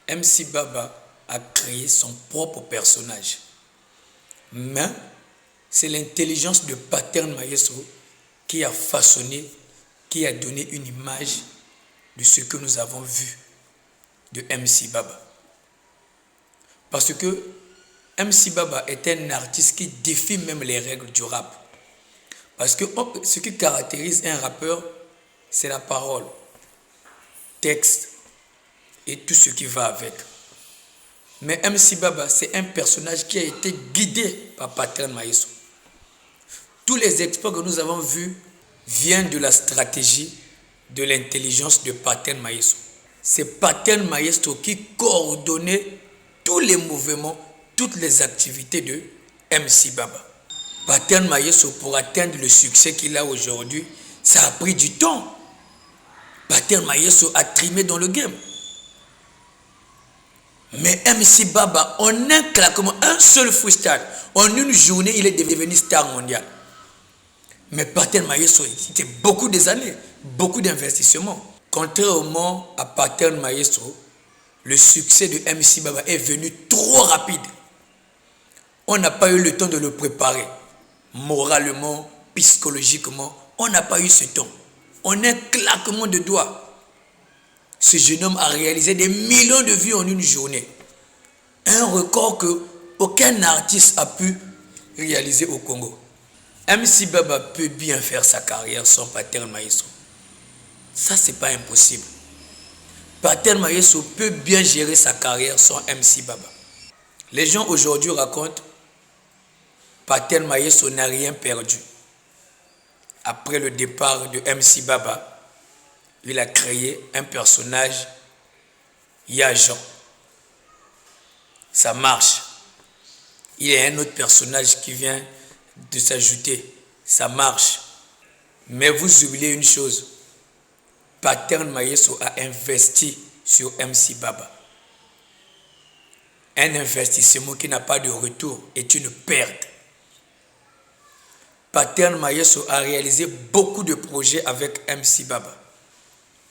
MC Baba a créé son propre personnage. Mais c'est l'intelligence de Pattern Maestro qui a façonné, qui a donné une image de ce que nous avons vu de MC Baba. Parce que MC Baba est un artiste qui défie même les règles du rap. Parce que ce qui caractérise un rappeur, c'est la parole, texte et tout ce qui va avec. Mais MC Baba, c'est un personnage qui a été guidé par Pattern Maestro. Tous les exploits que nous avons vus viennent de la stratégie, de l'intelligence de Pattern Maestro. C'est Pattern Maestro qui coordonnait tous les mouvements, toutes les activités de MC Baba. Pattern Maestro, pour atteindre le succès qu'il a aujourd'hui, ça a pris du temps. Pattern Maestro a trimé dans le game. Mais MC Baba, en un claquement, un seul freestyle, en une journée, il est devenu star mondial. Mais Pattern Maestro, c'était beaucoup des années, beaucoup d'investissements. Contrairement à Pattern Maestro, le succès de MC Baba est venu trop rapide. On n'a pas eu le temps de le préparer. Moralement, psychologiquement, on n'a pas eu ce temps. En un claquement de doigts, ce jeune homme a réalisé des millions de vues en une journée. Un record que aucun artiste a pu réaliser au Congo. MC Baba peut bien faire sa carrière sans Pattern Maestro. Ça, c'est pas impossible. Pattern Maestro peut bien gérer sa carrière sans MC Baba. Les gens aujourd'hui racontent Pattern Maestro n'a rien perdu. Après le départ de MC Baba, il a créé un personnage, Yajan. Ça marche. Il y a un autre personnage qui vient de s'ajouter. Ça marche. Mais vous oubliez une chose. Pattern Maestro a investi sur MC Baba. Un investissement qui n'a pas de retour est une perte. Pattern Maestro a réalisé beaucoup de projets avec MC Baba.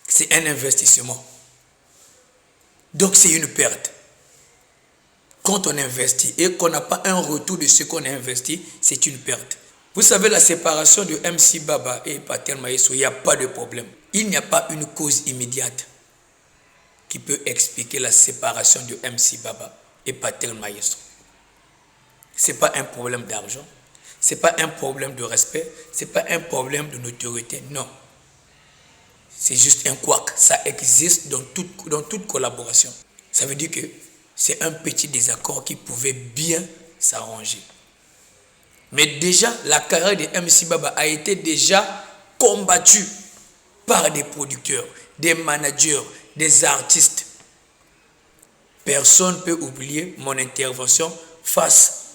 C'est un investissement. Donc c'est une perte. Quand on investit et qu'on n'a pas un retour de ce qu'on a investi, c'est une perte. Vous savez, la séparation de MC Baba et Pattern Maestro, il n'y a pas de problème. Il n'y a pas une cause immédiate qui peut expliquer la séparation de MC Baba et Pattern Maestro. Ce n'est pas un problème d'argent, ce n'est pas un problème de respect, ce n'est pas un problème de notoriété, non. C'est juste un couac. Ça existe dans toute collaboration. Ça veut dire que c'est un petit désaccord qui pouvait bien s'arranger. Mais déjà, la carrière de MC Baba a été déjà combattue par des producteurs, des managers, des artistes. Personne ne peut oublier mon intervention face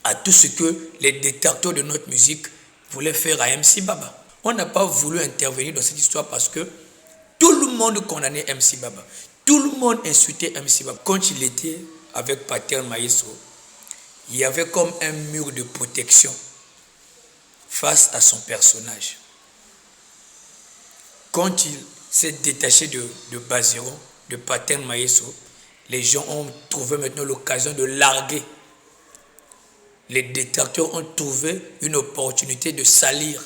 à tout ce que les détracteurs de notre musique voulaient faire à MC Baba. On n'a pas voulu intervenir dans cette histoire parce que tout le monde condamnait MC Baba. Tout le monde insultait MC Baba. Quand il était avec Pattern Maestro, il y avait comme un mur de protection face à son personnage. Quand il s'est détaché de Bazeron, de Pattern Maestro, les gens ont trouvé maintenant l'occasion de larguer. Les détracteurs ont trouvé une opportunité de salir.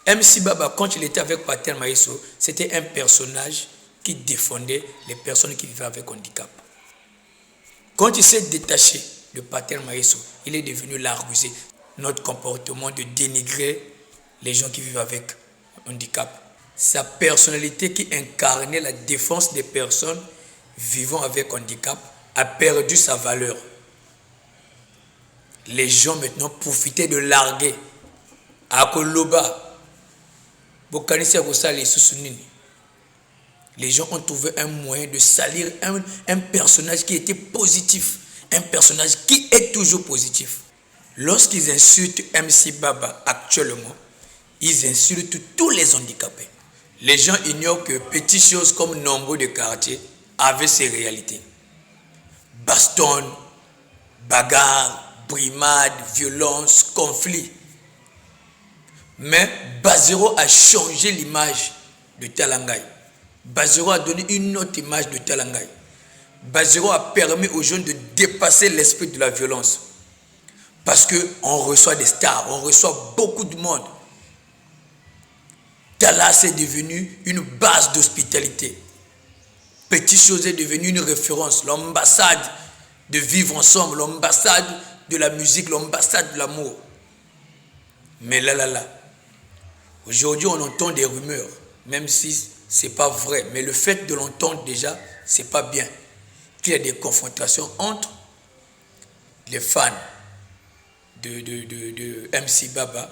MC Baba, quand il était avec Pattern Maestro, c'était un personnage qui défendait les personnes qui vivaient avec handicap. Quand il s'est détaché de Pattern Maestro, il est devenu la rusée. Notre comportement de dénigrer les gens qui vivent avec handicap. Sa personnalité qui incarnait la défense des personnes vivant avec handicap a perdu sa valeur. Les gens maintenant profitaient de larguer à Koloba. Les gens ont trouvé un moyen de salir un personnage qui était positif, un personnage qui est toujours positif. Lorsqu'ils insultent MC Baba actuellement, ils insultent tous les handicapés. Les gens ignorent que petites choses comme nombre de quartiers avaient ces réalités. Baston, bagarre, brimade, violence, conflit. Mais Bazeron a changé l'image de Talangaï. Bazero a donné une autre image de Talangai. Bazero a permis aux jeunes de dépasser l'esprit de la violence. Parce qu'on reçoit des stars, on reçoit beaucoup de monde. Dallas est devenu une base d'hospitalité. Petit Chose est devenu une référence, l'ambassade de vivre ensemble, l'ambassade de la musique, l'ambassade de l'amour. Mais là, aujourd'hui on entend des rumeurs, même si ce n'est pas vrai, mais le fait de l'entendre déjà, ce n'est pas bien. Qu'il y a des confrontations entre les fans de MC Baba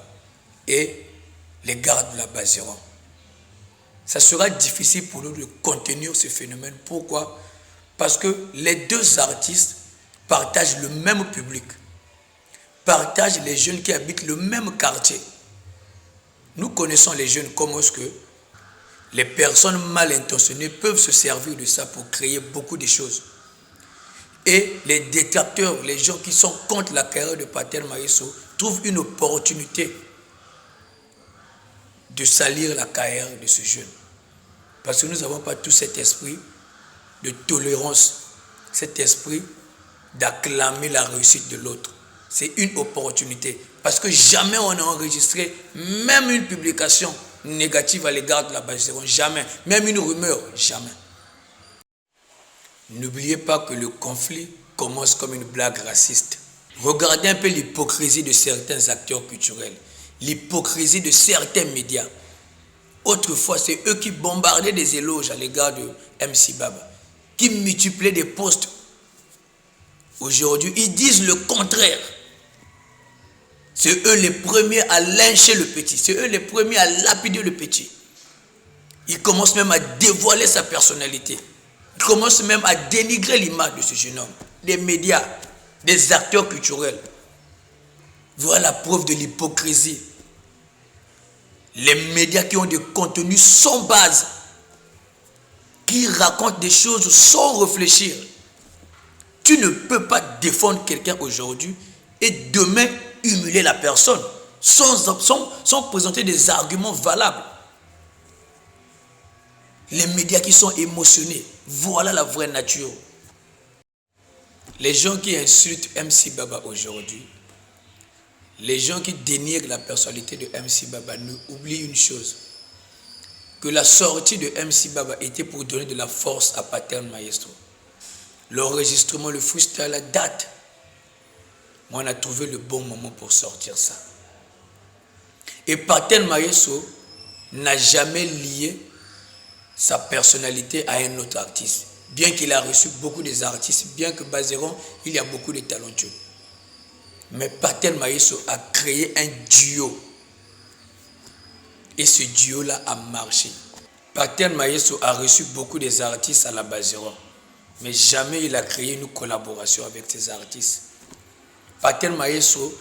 et les gardes de la Bazéron. Ça sera difficile pour nous de contenir ce phénomène. Pourquoi? Parce que les deux artistes partagent le même public, partagent les jeunes qui habitent le même quartier. Nous connaissons les jeunes, comment est-ce que les personnes mal intentionnées peuvent se servir de ça pour créer beaucoup de choses. Et les détracteurs, les gens qui sont contre la carrière de Patel Maïsso, trouvent une opportunité de salir la carrière de ce jeune. Parce que nous n'avons pas tout cet esprit de tolérance, cet esprit d'acclamer la réussite de l'autre. C'est une opportunité. Parce que jamais on a enregistré même une publication négative à l'égard de la Bazéron. Jamais. Même une rumeur. Jamais. N'oubliez pas que le conflit commence comme une blague raciste. Regardez un peu l'hypocrisie de certains acteurs culturels, l'hypocrisie de certains médias. Autrefois, c'est eux qui bombardaient des éloges à l'égard de MC Baba, qui multipliaient des posts. Aujourd'hui, ils disent le contraire. C'est eux les premiers à lyncher le petit, c'est eux les premiers à lapider le petit. Ils commencent même à dévoiler sa personnalité. Ils commencent même à dénigrer l'image de ce jeune homme. Les médias, des acteurs culturels. Voilà la preuve de l'hypocrisie. Les médias qui ont des contenus sans base, qui racontent des choses sans réfléchir. Tu ne peux pas défendre quelqu'un aujourd'hui et demain humilier la personne sans présenter des arguments valables. Les médias qui sont émotionnés, voilà la vraie nature. Les gens qui insultent MC Baba aujourd'hui, les gens qui dénigrent la personnalité de MC Baba oublient une chose, que la sortie de MC Baba était pour donner de la force à Patel Maestro. L'enregistrement, le freestyle, la date. Moi, on a trouvé le bon moment pour sortir ça. Et Patel Maestro n'a jamais lié sa personnalité à un autre artiste. Bien qu'il a reçu beaucoup des artistes, bien que Bazéron, il y a beaucoup de talentueux. Mais Patel Maïsso a créé un duo. Et ce duo-là a marché. Patel Maïsso a reçu beaucoup des artistes à la Bazéron. Mais jamais il a créé une collaboration avec ces artistes. Patel Maïsso,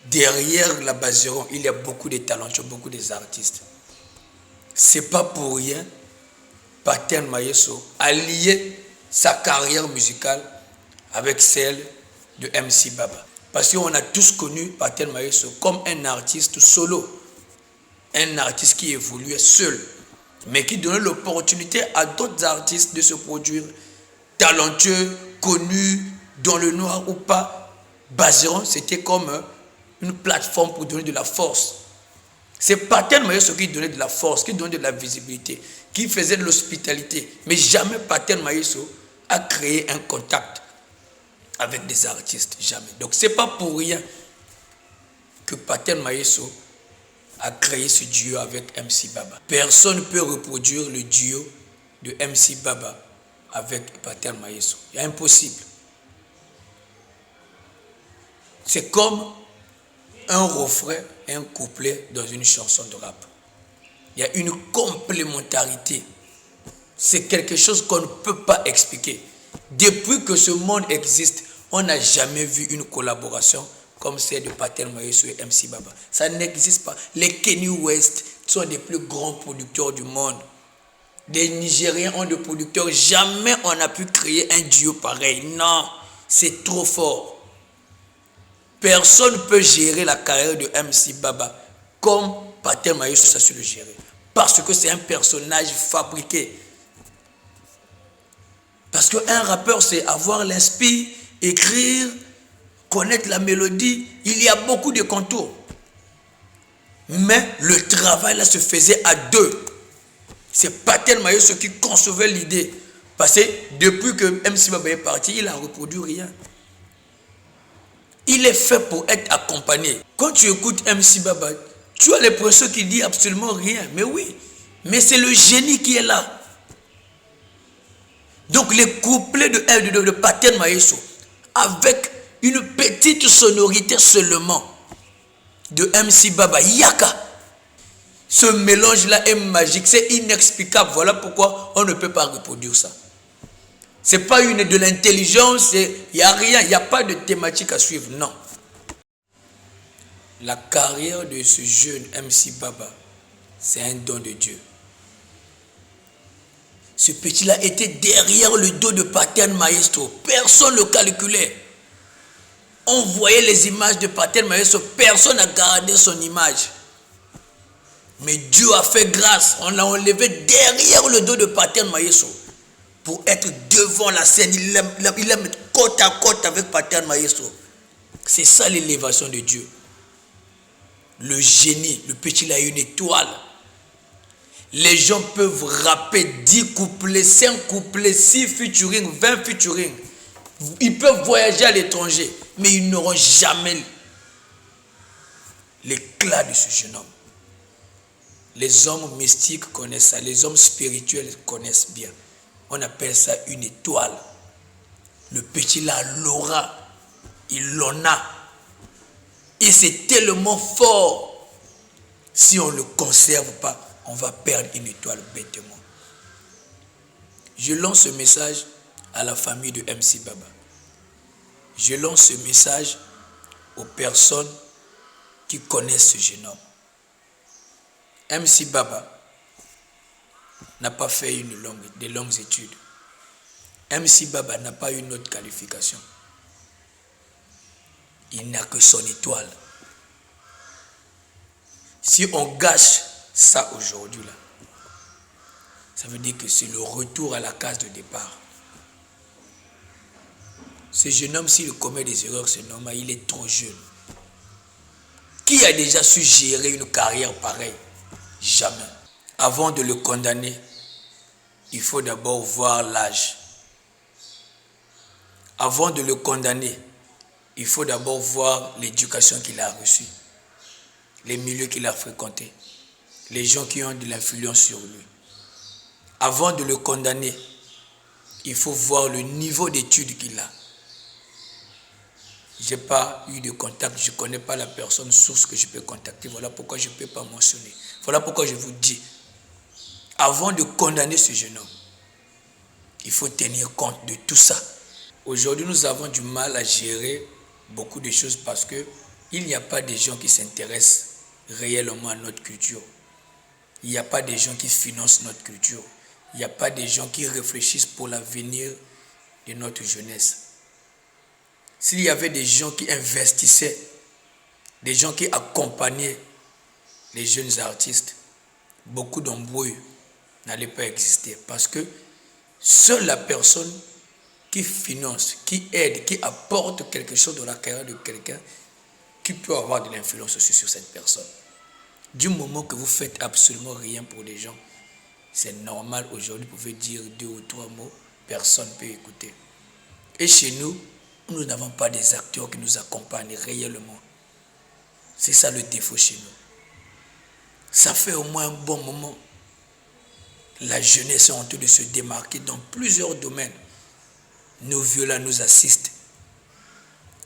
derrière la Bazéron, il y a beaucoup de talentueux, beaucoup des artistes. C'est pas pour rien Patel Maïsso a lié sa carrière musicale avec celle de MC Baba. Parce qu'on a tous connu Patel Maïsso comme un artiste solo. Un artiste qui évoluait seul, mais qui donnait l'opportunité à d'autres artistes de se produire, talentueux, connus, dans le noir ou pas. Bazéron, c'était comme une plateforme pour donner de la force. C'est Patel Maïsso qui donnait de la force, qui donnait de la visibilité, qui faisait de l'hospitalité. Mais jamais Patel Maïsso a créé un contact avec des artistes. Jamais. Donc ce n'est pas pour rien que Patel Maïsso a créé ce duo avec MC Baba. Personne ne peut reproduire le duo de MC Baba avec Patel Maïsso. C'est impossible. C'est comme un refrain, un couplet dans une chanson de rap. Il y a une complémentarité. C'est quelque chose qu'on ne peut pas expliquer. Depuis que ce monde existe, on n'a jamais vu une collaboration comme celle de Patel Maïsso et MC Baba. Ça n'existe pas. Les Kanye West sont des plus grands producteurs du monde. Les Nigériens ont des producteurs. Jamais on n'a pu créer un duo pareil. Non, c'est trop fort. Personne ne peut gérer la carrière de MC Baba comme Patel Maïsso a su le gérer. Parce que c'est un personnage fabriqué. Parce qu'un rappeur, c'est avoir l'inspire, écrire, connaître la mélodie. Il y a beaucoup de contours. Mais le travail là se faisait à deux. C'est Patel Maïsso qui concevait l'idée. Parce que depuis que MC Baba est parti, il n'a reproduit rien. Il est fait pour être accompagné. Quand tu écoutes MC Baba, tu as l'impression qu'il dit absolument rien. Mais oui, mais c'est le génie qui est là. Donc les couplets de Patel Maïsso, avec une petite sonorité seulement de MC Baba, Yaka. Ce mélange-là est magique, c'est inexplicable. Voilà pourquoi on ne peut pas reproduire ça. Ce n'est pas de l'intelligence, il n'y a rien, il n'y a pas de thématique à suivre, non. La carrière de ce jeune MC Baba, c'est un don de Dieu. Ce petit-là était derrière le dos de Patel Maestro. Personne ne le calculait. On voyait les images de Patel Maestro, personne n'a gardé son image. Mais Dieu a fait grâce, on l'a enlevé derrière le dos de Patel Maestro pour être devant la scène. Il aime être côte à côte avec Patel Maestro. C'est ça l'élévation de Dieu. Le génie, le petit là a une étoile. Les gens peuvent rapper 10 couplets, 5 couplets, 6 featuring, 20 featuring. Ils peuvent voyager à l'étranger, mais ils n'auront jamais l'éclat de ce jeune homme. Les hommes mystiques connaissent ça, les hommes spirituels connaissent bien. On appelle ça une étoile. Le petit là, l'aura, il en a. Et c'est tellement fort. Si on ne le conserve pas, on va perdre une étoile bêtement. Je lance ce message à la famille de MC Baba. Je lance ce message aux personnes qui connaissent ce jeune homme. MC Baba n'a pas fait de longues études. MC Baba n'a pas eu une autre qualification. Il n'a que son étoile. Si on gâche ça aujourd'hui, là, ça veut dire que c'est le retour à la case de départ. Ce jeune homme, s'il commet des erreurs, c'est normal, il est trop jeune. Qui a déjà su gérer une carrière pareille? Jamais. Avant de le condamner, il faut d'abord voir l'âge. Avant de le condamner, il faut d'abord voir l'éducation qu'il a reçue, les milieux qu'il a fréquentés, les gens qui ont de l'influence sur lui. Avant de le condamner, il faut voir le niveau d'études qu'il a. Je n'ai pas eu de contact, je ne connais pas la personne source que je peux contacter. Voilà pourquoi je ne peux pas mentionner. Voilà pourquoi je vous dis, avant de condamner ce jeune homme, il faut tenir compte de tout ça. Aujourd'hui, nous avons du mal à gérer beaucoup de choses parce qu'il n'y a pas de gens qui s'intéressent réellement à notre culture. Il n'y a pas de gens qui financent notre culture. Il n'y a pas de gens qui réfléchissent pour l'avenir de notre jeunesse. S'il y avait des gens qui investissaient, des gens qui accompagnaient les jeunes artistes, beaucoup d'embrouilles n'allaient pas exister. Parce que seule la personne qui finance, qui aide, qui apporte quelque chose dans la carrière de quelqu'un, qui peut avoir de l'influence aussi sur cette personne. Du moment que vous faites absolument rien pour les gens, c'est normal aujourd'hui, vous pouvez dire 2 ou 3 mots, personne ne peut écouter. Et chez nous, nous n'avons pas des acteurs qui nous accompagnent réellement. C'est ça le défaut chez nous. Ça fait au moins un bon moment. La jeunesse est en train de se démarquer dans plusieurs domaines. Nos vieux là nous assistent.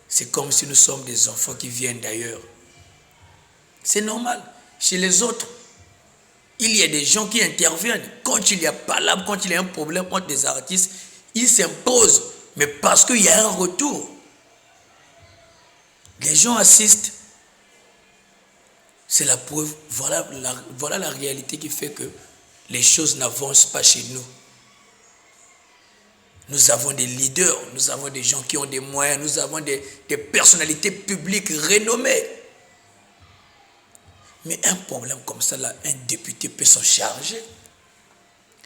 C'est comme si nous sommes des enfants qui viennent d'ailleurs. C'est normal. Chez les autres, il y a des gens qui interviennent. Quand il y a palabre, quand il y a un problème entre des artistes, ils s'imposent. Mais parce qu'il y a un retour. Les gens assistent. C'est la preuve. Voilà la réalité qui fait que les choses n'avancent pas chez nous. Nous avons des leaders, nous avons des gens qui ont des moyens, nous avons des personnalités publiques renommées. Mais un problème comme ça, là, un député peut s'en charger.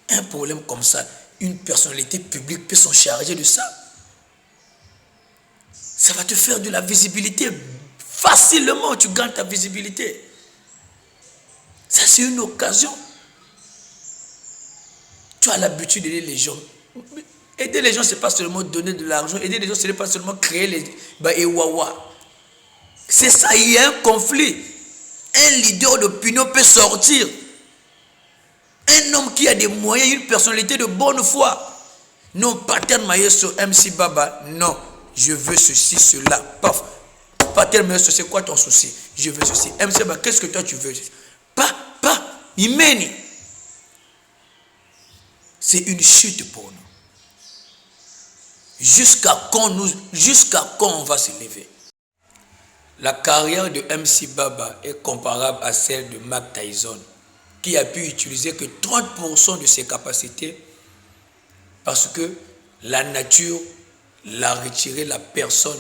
Un problème comme ça, une personnalité publique peut s'en charger de ça. Ça va te faire de la visibilité. Facilement, tu gagnes ta visibilité. Ça, c'est une occasion. Tu as l'habitude d'aider les gens. Aider les gens, ce n'est pas seulement donner de l'argent. Aider les gens, ce n'est pas seulement créer les Ewawa. C'est ça, il y a un conflit. Un leader d'opinion peut sortir. Un homme qui a des moyens, une personnalité de bonne foi. Non, Pater Mayeso, MC Baba, non, je veux ceci, cela. Paf. Pater Mayeso, c'est quoi ton souci? Je veux ceci. MC Baba, qu'est-ce que toi tu veux? Pas, Imeni. C'est une chute pour nous. Jusqu'à quand on va se lever? La carrière de MC Baba est comparable à celle de Mike Tyson, qui a pu utiliser que 30% de ses capacités parce que la nature l'a retiré la personne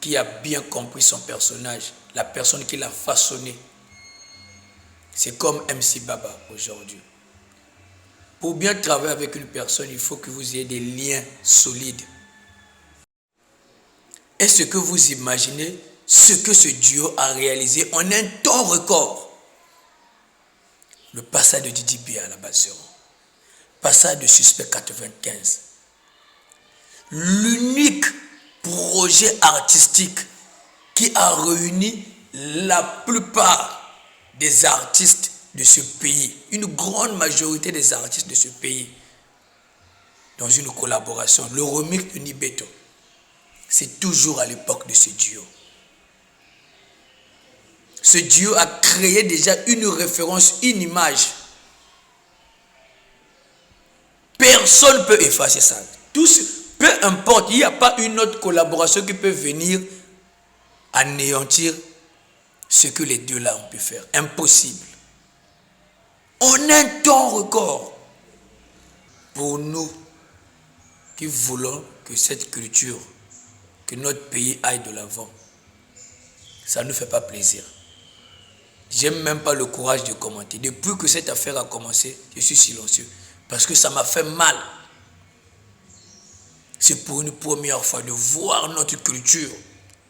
qui a bien compris son personnage, la personne qui l'a façonné. C'est comme MC Baba aujourd'hui. Pour bien travailler avec une personne, il faut que vous ayez des liens solides. Est-ce que vous imaginez ce que ce duo a réalisé en un temps record? Le passage de Didi B à la base 0. Passage de Suspect 95. L'unique projet artistique qui a réuni la plupart des artistes de ce pays, une grande majorité des artistes de ce pays, dans une collaboration, le remix de Nibeto. C'est toujours à l'époque de ce duo. Ce duo a créé déjà une référence, une image. Personne ne peut effacer ça. Peu importe, il n'y a pas une autre collaboration qui peut venir anéantir ce que les deux là ont pu faire. Impossible. En un temps record. Pour nous qui voulons que cette culture, que notre pays aille de l'avant, ça ne nous fait pas plaisir. Je n'ai même pas le courage de commenter. Depuis que cette affaire a commencé, je suis silencieux. Parce que ça m'a fait mal. C'est pour une première fois de voir notre culture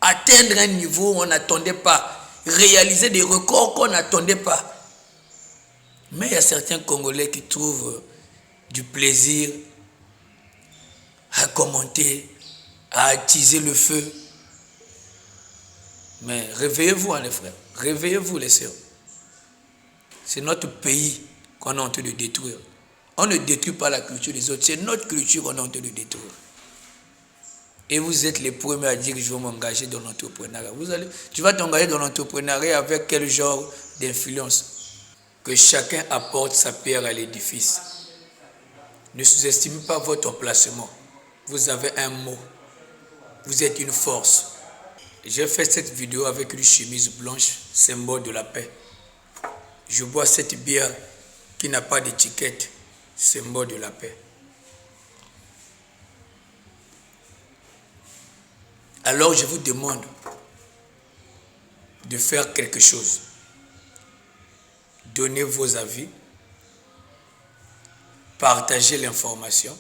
atteindre un niveau où on n'attendait pas. Réaliser des records qu'on n'attendait pas. Mais il y a certains Congolais qui trouvent du plaisir à commenter, à attiser le feu. Mais réveillez-vous, hein, les frères. Réveillez-vous, les sœurs. C'est notre pays qu'on est en train de détruire. On ne détruit pas la culture des autres. C'est notre culture qu'on est en train de détruire. Et vous êtes les premiers à dire que je vais m'engager dans l'entrepreneuriat. Tu vas t'engager dans l'entrepreneuriat avec quel genre d'influence? Que chacun apporte sa pierre à l'édifice. Ne sous-estimez pas votre emplacement. Vous avez un mot. Vous êtes une force. J'ai fait cette vidéo avec une chemise blanche, symbole de la paix. Je bois cette bière qui n'a pas d'étiquette, symbole de la paix. Alors je vous demande de faire quelque chose. Donnez vos avis, partagez l'information.